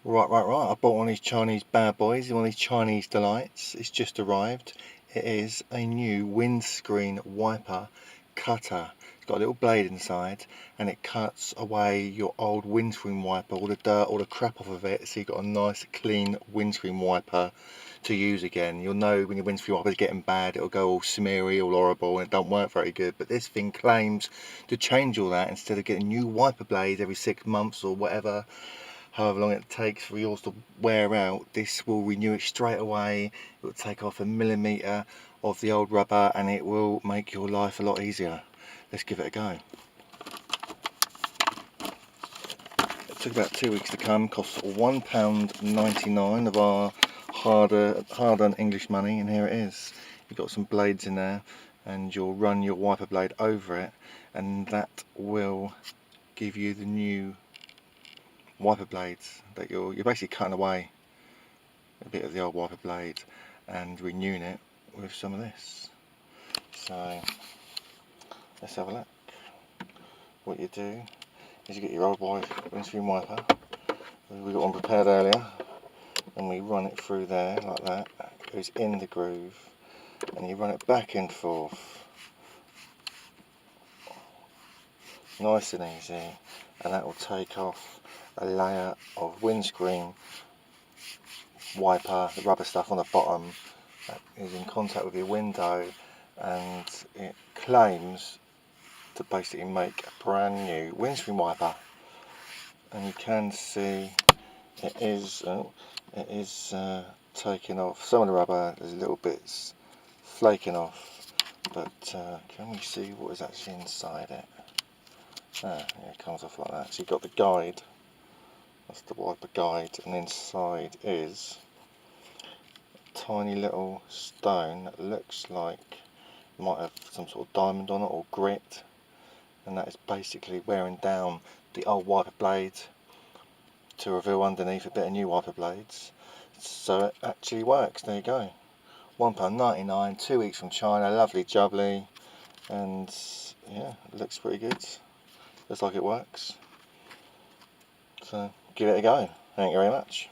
Right. I bought one of these Chinese bad boys, one of these Chinese delights. It's just arrived. It is a new windscreen wiper cutter. It's got a little blade inside and it cuts away your old windscreen wiper, all the dirt, all the crap off of it, so you've got a nice clean windscreen wiper to use again. You'll know when your windscreen wiper is getting bad, it'll go all smeary, all horrible, and it don't work very good. But this thing claims to change all that. Instead of getting new wiper blades every 6 months or whatever, however long it takes for yours to wear out, this will renew it straight away. It will take off 1mm of the old rubber and it will make your life a lot easier. Let's give it a go. It took about 2 weeks to come, cost £1.99 of our hard-earned English money, and here it is. You've got some blades in there and you'll run your wiper blade over it and that will give you the new wiper blades that you're basically cutting away a bit of the old wiper blade and renewing it with some of this. So let's have a look. What you do is you get your old windscreen wiper, we got one prepared earlier, and we run it through there like that. It goes in the groove and you run it back and forth, nice and easy, and that will take off a layer of windscreen wiper, the rubber stuff on the bottom that is in contact with your window, and it claims to basically make a brand new windscreen wiper. And you can see it is taking off some of the rubber. There's little bits flaking off, but can we see what is actually inside it? Yeah, it comes off like that. So you've got the guide, that's the wiper guide, and inside is a tiny little stone that looks like it might have some sort of diamond on it or grit, and that is basically wearing down the old wiper blade to reveal underneath a bit of new wiper blades. So it actually works. There you go, £1.99, 2 weeks from China, lovely jubbly, and yeah, it looks pretty good. Looks like it works. So give it a go. Thank you very much.